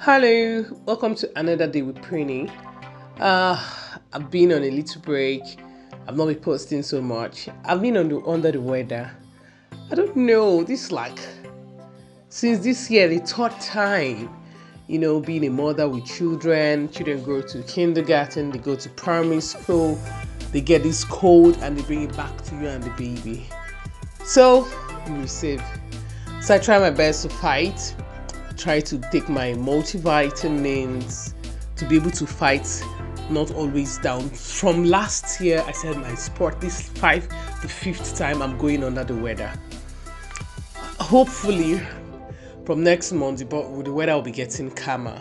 Hello, welcome to another day with Prini. Uh, I've been on a little break. I've not been posting so much. I've been under the weather. I don't know. Since this year, the third time. Being a mother with children. Children go to kindergarten. They go to primary school. They get this cold and they bring it back to you and the baby. So you receive. So I try my best to fight. Try to take my multivitamins to be able to fight, not always down. From last year, I said my sport, this the fifth time I'm going under the weather. Hopefully, from next month, the weather will be getting calmer.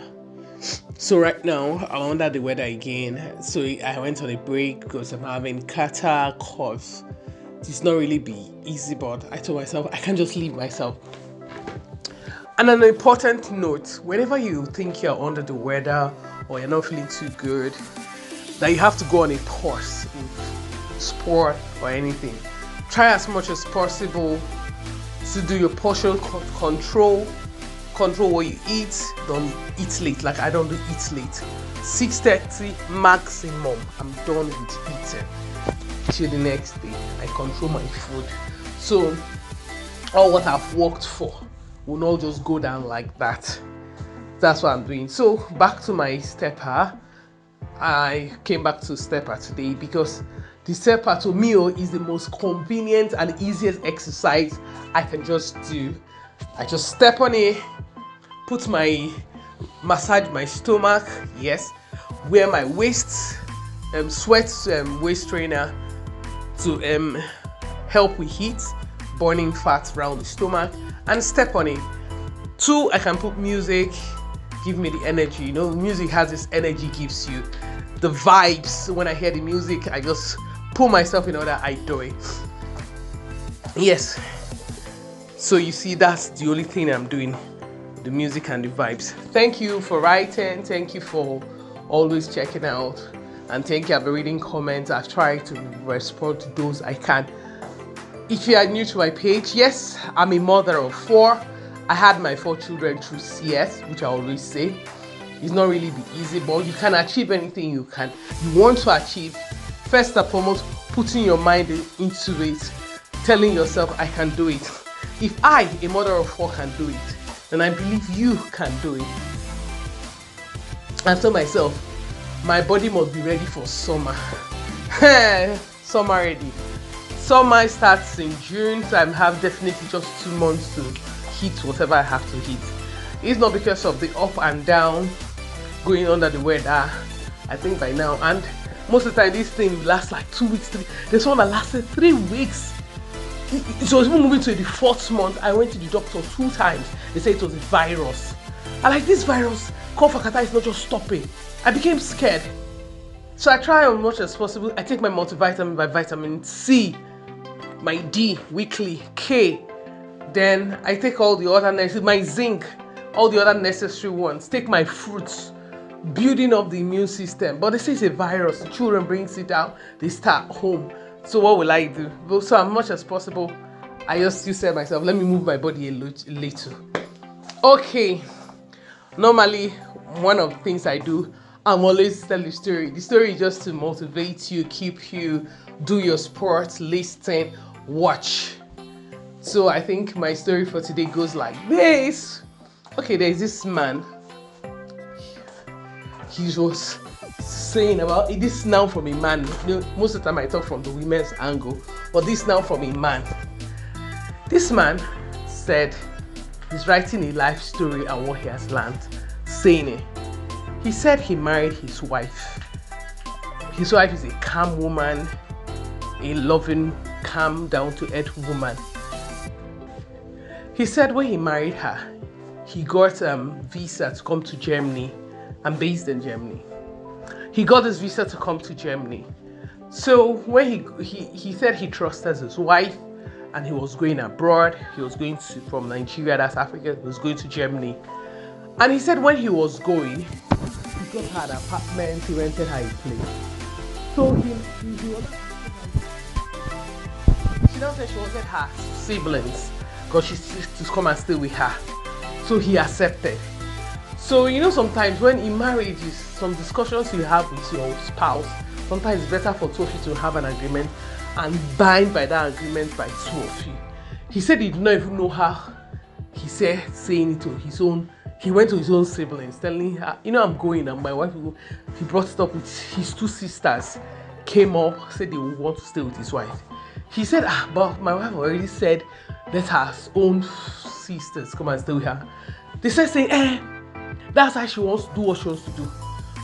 So right now, I'm under the weather again. So I went on a break because I'm having catarrh, cough. It's not really be easy, but I told myself I can't just leave myself. And an important note, whenever you think you're under the weather or you're not feeling too good, that you have to go on a pause in sport or anything. Try as much as possible to do your portion control what you eat. Don't eat late. Like I don't do eat late. 6:30 maximum. I'm done with eating till the next day. I control my food. So all what I've worked for will not just go down like that. That's what I'm doing. So back to my stepper. I came back to stepper today because the stepper to me is the most convenient and easiest exercise I can just do. I just step on it, massage my stomach, yes, wear my waist waist trainer to help with heat, burning fat around the stomach, and step on it. 2, I can put music, give me the energy. Music has this energy, gives you the vibes. When I hear the music, I just pull myself in order I do it. Yes. So you see, that's the only thing I'm doing, the music and the vibes. Thank you for writing. Thank you for always checking out. And thank you for reading comments. I've tried to respond to those I can. If you are new to my page, yes, I'm a mother of 4. I had my 4 children through CS, which I always say. It's not really be easy, but you can achieve anything you want to achieve. First and foremost, putting your mind into it, telling yourself, I can do it. If I, a mother of 4, can do it, then I believe you can do it. I told myself, my body must be ready for summer. Summer ready. Summer starts in June, so I have definitely just 2 months to hit whatever I have to hit. It's not because of the up and down going under the weather. I think by now, and most of the time this thing lasts like 2 weeks. There's one that lasted 3 weeks. It was even moving to the 4th month. I went to the doctor 2 times. They said it was a virus. I like this virus. Cough and catarrh is not just stopping. I became scared. So I try as much as possible. I take my multivitamin by vitamin C, my D weekly, K. Then I take all the other my zinc, all the other necessary ones. Take my fruits, building up the immune system. But they say it's a virus. The children brings it out. They start home. So what will I do? So as much as possible, I just said myself, let me move my body a little. Okay. Normally, one of the things I do, I'm always telling the story. The story is just to motivate you, keep you, do your sport, listen, watch. So I think my story for today goes like this. Okay, there's this man. He was saying about it. This now from a man. Most of the time I talk from the women's angle, but this now from a man. This man said he's writing a life story and what he has learned, saying it. He said he married his wife. His wife is a calm woman, a loving, calm, down-to-earth woman. He said when he married her, he got visa to come to Germany. I'm based in Germany. He got this visa to come to Germany. So when he said he trusted his wife and he was going abroad, he was going from Nigeria, that's Africa, he was going to Germany. And he said when he was going, he got her an apartment, he rented her a place. So she now said she wanted her siblings because she used to come and stay with her. So he accepted. So sometimes when in marriages, some discussions you have with your spouse, sometimes it's better for two of you to have an agreement and bind by that agreement by two of you. He said he did not even know how. He said saying it to his own. He went to his own siblings, telling her, I'm going, and my wife. He brought it up with his two sisters. Came up, said they would want to stay with his wife. He said, but my wife already said let her own sisters come and stay with her. They said saying, that's how she wants to do what she wants to do.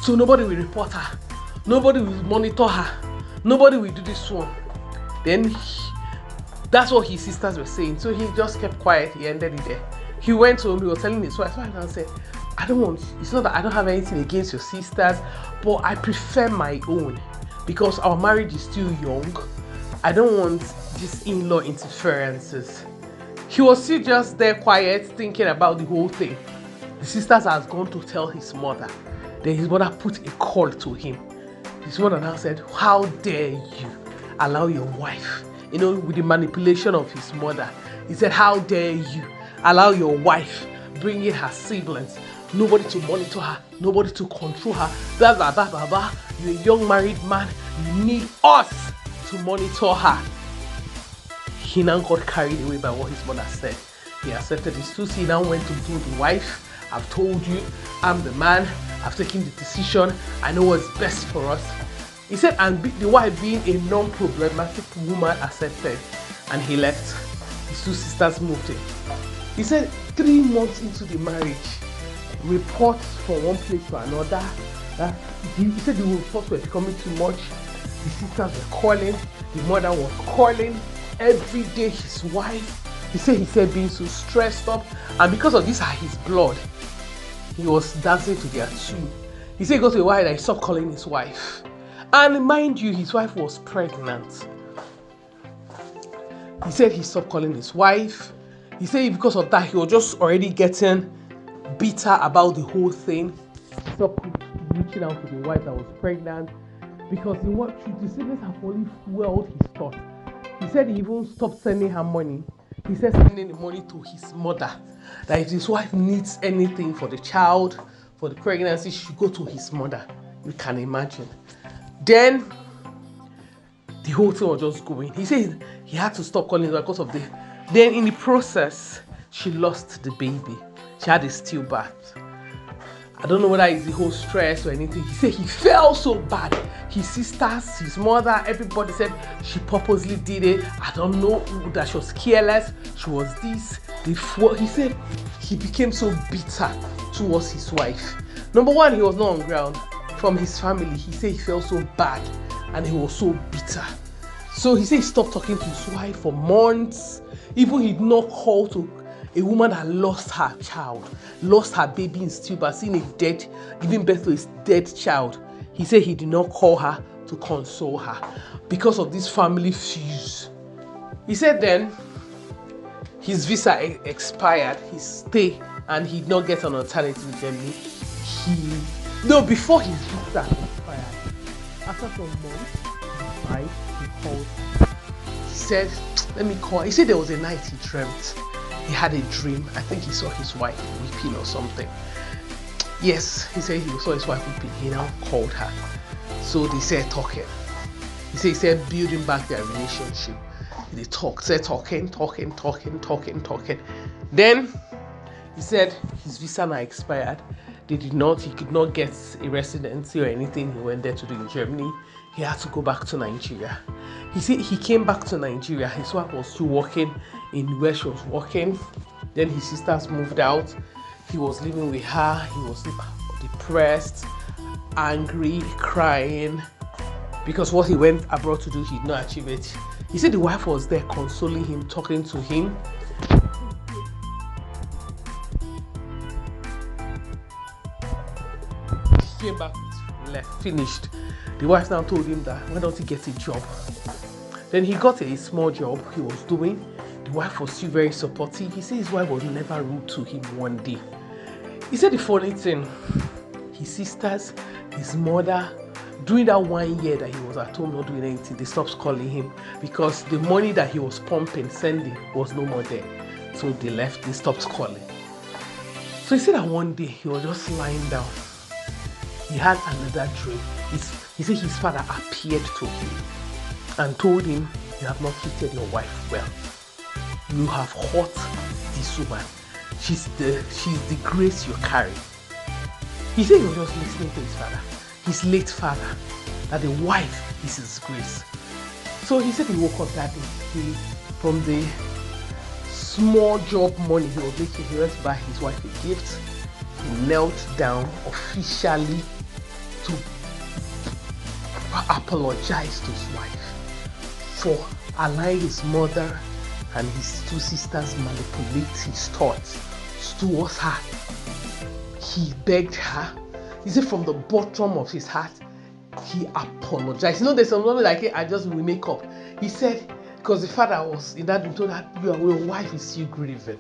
So nobody will report her. Nobody will monitor her. Nobody will do this one. Then that's what his sisters were saying. So he just kept quiet. He ended it there. He went home. He was telling his wife and said, it's not that I don't have anything against your sisters, but I prefer my own because our marriage is still young. I don't want these in-law interferences. He was still just there quiet, thinking about the whole thing. The sisters has gone to tell his mother. Then his mother put a call to him. His mother now said, how dare you allow your wife, with the manipulation of his mother. He said, how dare you allow your wife bring in her siblings, nobody to monitor her, nobody to control her, blah, blah, blah, blah, blah. You're a young married man, you need us to monitor her. He now got carried away by what his mother said. He accepted his truth. He now went to do the wife. I've told you, I'm the man. I've taken the decision. I know what's best for us. He said, and the wife being a non-problematic woman accepted, and he left. His two sisters moved in. He said 3 months into the marriage, reports from one place to another. He said the reports were becoming too much. The sisters were calling. The mother was calling. Every day his wife. He said being so stressed up, and because of this his blood, he was dancing to their tune. He said he got to a while that he stopped calling his wife. And mind you, his wife was pregnant. He said he stopped calling his wife. He said because of that, he was just already getting bitter about the whole thing. He stopped reaching out to the wife that was pregnant because the siblings have only fueled his thought. He said he even stopped sending her money. He said sending the money to his mother. That if his wife needs anything for the child, for the pregnancy, she should go to his mother. You can imagine. Then the whole thing was just going. He said he had to stop calling her because of the. Then in the process, she lost the baby. She had a stillbirth. I don't know whether it's the whole stress or anything. He said he felt so bad. His sisters, his mother, everybody said she purposely did it. I don't know that she was careless. She was this. He said he became so bitter towards his wife. Number one, he was not on ground. From his family, he said he felt so bad and he was so bitter. So he said he stopped talking to his wife for months. Even he did not call to a woman that lost her child, lost her baby in stillbirth, seeing giving birth to a dead child. He said he did not call her to console her because of this family fuse. He said then his visa expired, his stay, and he did not get an alternative in Germany. Before his visa expired, after some months, he called. He said, let me call. He said there was a night he dreamt. He had a dream. I think he saw his wife weeping or something. Yes, he said he saw his wife weeping. He now called her. So they said talking. He said building back their relationship. They said talking. Then he said his visa now expired. He could not get a residency or anything he went there to do in Germany. He had to go back to Nigeria. He said he came back to Nigeria. His wife was still working in where she was working. Then his sisters moved out. He was living with her. He was depressed, angry, crying because what he went abroad to do, he did not achieve it. He said the wife was there consoling him, talking to him. He came back, left, finished. The wife now told him that why don't he get a job? Then he got a small job he was doing. The wife was still very supportive. He said his wife was never rude to him one day. He said the funny thing, his sisters, his mother, during that 1 year that he was at home not doing anything, they stopped calling him because the money that he was pumping, sending was no more there. So they stopped calling. So he said that one day he was just lying down. He had another dream. He said his father appeared to him and told him, you have not treated your wife well. You have hurt this woman. She's the grace you carry. He said he was just listening to his father, his late father, that the wife is his grace. So he said he woke up that day. From the small job money he was making, he went to buy his wife a gift. He knelt down officially to apologize to his wife for allowing his mother and his two sisters manipulate his thoughts towards her. He begged her. He said from the bottom of his heart, he apologized. You know, there's something like, hey, I just will make up. He said, because the father was in that room, told her, your wife is still grieving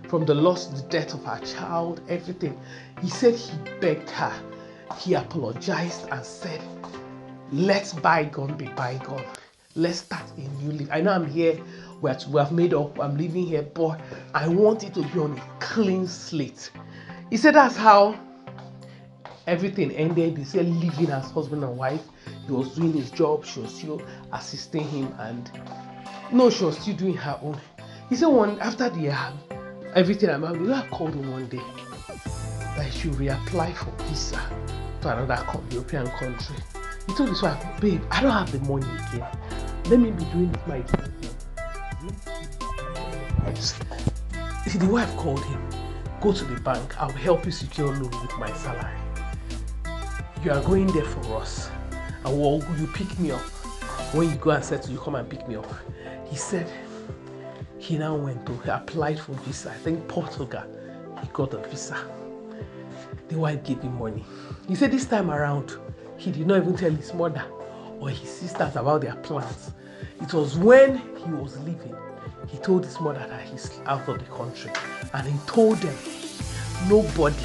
from the loss, the death of her child, everything. He said he begged her. He apologized and said, let bygone be bygone. Let's start a new life. I know I'm here, we have made up, I'm living here, but I want it to be on a clean slate. He said that's how everything ended. He said living as husband and wife. He was doing his job, she was still assisting him, and no, she was still doing her own. He said after the everything about, I called him one day that he should reapply for visa to another European country. He told his wife, babe, I don't have the money again. Let me be doing this my the wife called him, go to the bank, I'll help you secure a loan with my salary. You are going there for us, and you pick me up. When you go and settle, you come and pick me up. He said he now he applied for visa. I think Portugal. He got a visa. The wife gave him money. He said this time around, he did not even tell his mother or his sisters about their plans. It was when he was leaving, he told his mother that he's out of the country, and he told them, nobody,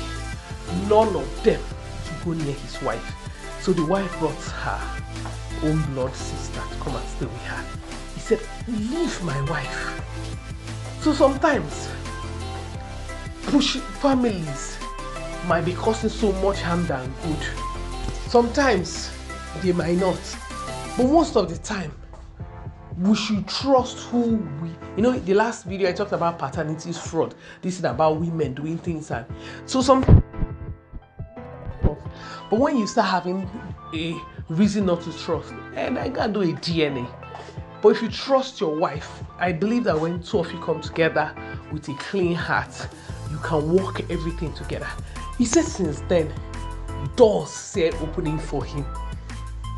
none of them, to go near his wife. So the wife brought her own blood sister to come and stay with her. He said, leave my wife. So sometimes families might be causing so much harm than good. Sometimes they might not, but most of the time we should trust who we, the last video I talked about paternity fraud. This is about women doing things, and so sometimes, but when you start having a reason not to trust, and I can't do a DNA, but if you trust your wife, I believe that when two of you come together with a clean heart, you can work everything together. He said since then, doors started opening for him.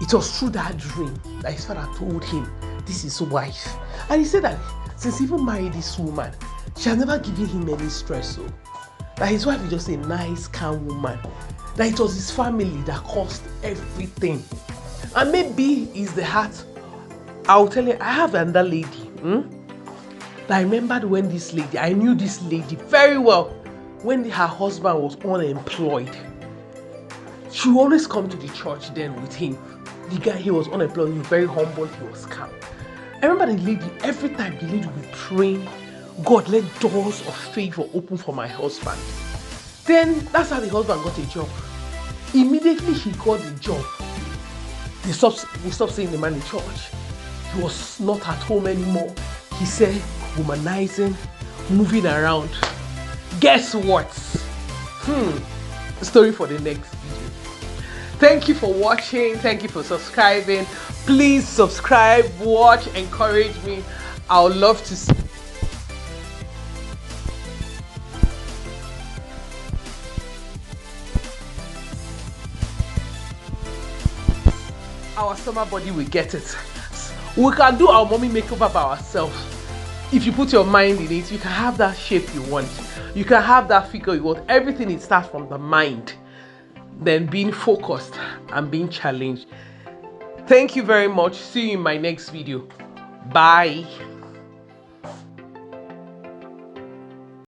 It was through that dream that his father told him, this is his wife. And he said that since he even married this woman, she has never given him any stress. So that his wife is just a nice, calm woman. That it was his family that caused everything. And maybe it's the heart. I'll tell you, I have another lady. I remembered when this lady, I knew this lady very well. When her husband was unemployed, she would always come to the church then with him. The guy, he was unemployed, he was very humble, he was calm. I remember the lady, every time the lady would be praying, God, let doors of favor open for my husband. Then that's how the husband got a job. Immediately he got the job, we stopped seeing the man in church. He was not at home anymore. He said, womanizing, moving around. Guess what? Story for the next video. Thank you for watching. Thank you for subscribing. Please subscribe, watch, encourage me. I would love to see our summer body will get it. We can do our mommy makeover by ourselves. If you put your mind in it, you can have that shape you want. You can have that figure you want. Everything, it starts from the mind. Then being focused and being challenged. Thank you very much. See you in my next video. Bye.